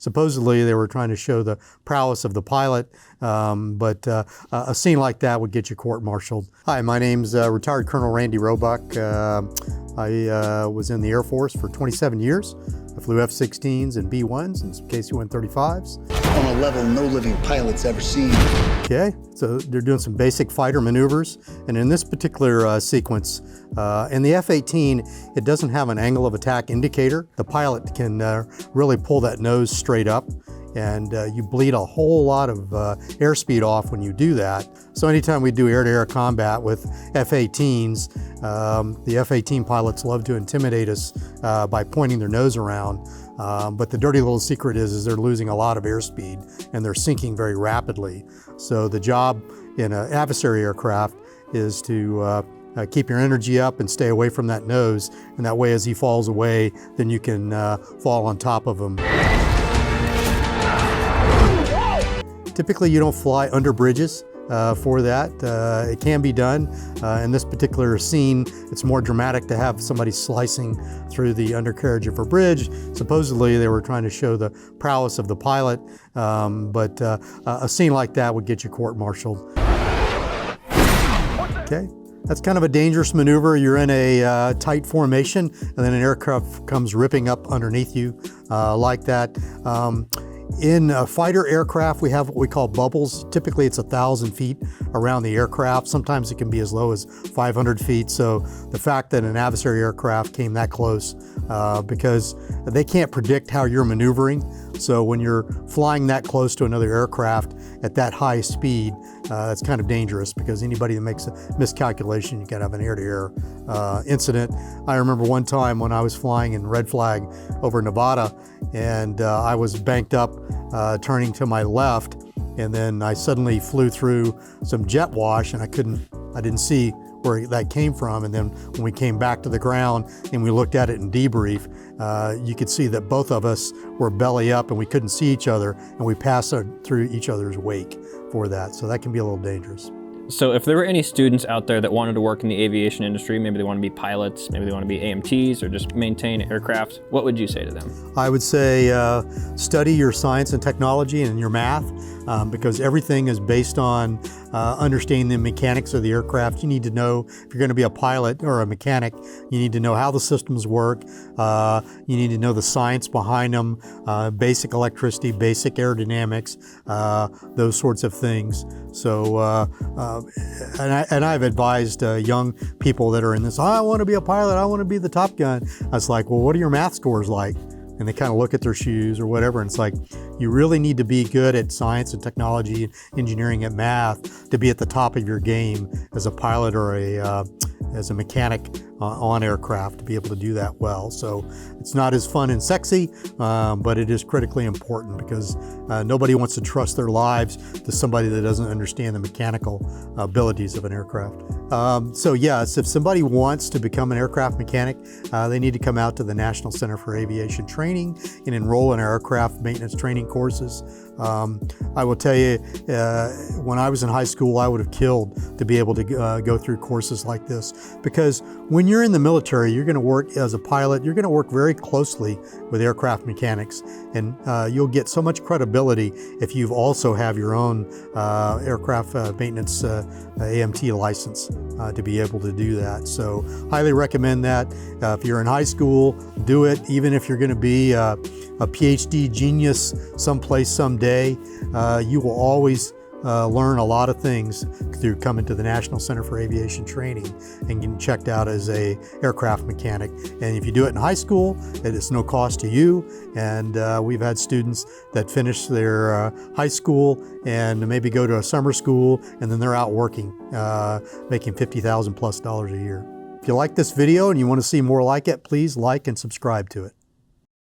Supposedly they were trying to show the prowess of the pilot, but a scene like that would get you court-martialed. Hi, my name's retired Colonel Roebuck. I was in the Air Force for 27 years. I flew F-16s and B-1s and some KC-135s. On a level no living pilot's ever seen. Okay, so they're doing some basic fighter maneuvers, and in this particular sequence, in the F-18, it doesn't have an angle of attack indicator. The pilot can really pull that nose straight up, and you bleed a whole lot of airspeed off when you do that. So anytime we do air-to-air combat with F-18s, the F-18 pilots love to intimidate us by pointing their nose around. But the dirty little secret is they're losing a lot of airspeed and they're sinking very rapidly. So the job in an adversary aircraft is to keep your energy up and stay away from that nose. And that way, as he falls away, then you can fall on top of him. Typically, you don't fly under bridges for that. It can be done. In this particular scene, it's more dramatic to have somebody slicing through the undercarriage of a bridge. Supposedly, they were trying to show the prowess of the pilot, but a scene like that would get you court-martialed. Okay. That's kind of a dangerous maneuver. You're in a tight formation, and then an aircraft comes ripping up underneath you like that. In a fighter aircraft, we have what we call bubbles. Typically, it's 1,000 feet around the aircraft. Sometimes it can be as low as 500 feet. So the fact that an adversary aircraft came that close, because they can't predict how you're maneuvering. So when you're flying that close to another aircraft at that high speed, it's kind of dangerous, because anybody that makes a miscalculation, you can have an air-to-air incident. I remember one time when I was flying in red flag over Nevada, and I was banked up turning to my left, and then I suddenly flew through some jet wash, and I didn't see where that came from. And then when we came back to the ground and we looked at it in debrief, you could see that both of us were belly up and we couldn't see each other, and we passed through each other's wake for that. So that can be a little dangerous. So if there were any students out there that wanted to work in the aviation industry, maybe they want to be pilots, maybe they want to be AMTs, or just maintain aircraft, what would you say to them? I would say study your science and technology and your math, because everything is based on understanding the mechanics of the aircraft. You need to know, if you're going to be a pilot or a mechanic, you need to know how the systems work. You need to know the science behind them, basic electricity, basic aerodynamics, those sorts of things. So, and I've advised young people that are in this, I want to be a pilot, I want to be the Top Gun. I was like, well, what are your math scores like? And they kind of look at their shoes or whatever, and it's like, you really need to be good at science and technology and engineering and math to be at the top of your game as a pilot or as a mechanic on aircraft, to be able to do that well. So it's not as fun and sexy, but it is critically important, because nobody wants to trust their lives to somebody that doesn't understand the mechanical abilities of an aircraft. So yes, if somebody wants to become an aircraft mechanic, they need to come out to the National Center for Aviation Training and enroll in our aircraft maintenance training courses. I will tell you, when I was in high school, I would have killed to be able to go through courses like this, because when you're in the military, you're going to work as a pilot, you're going to work very closely with aircraft mechanics, and you'll get so much credibility if you also have your own aircraft maintenance AMT license to be able to do that. So highly recommend that. If you're in high school, do it. Even if you're going to be a PhD genius someplace someday, you will always learn a lot of things through coming to the National Center for Aviation Training and getting checked out as a aircraft mechanic. And if you do it in high school, it is no cost to you. And we've had students that finish their high school and maybe go to a summer school, and then they're out working, making $50,000+ a year. If you like this video and you want to see more like it, please like and subscribe to it.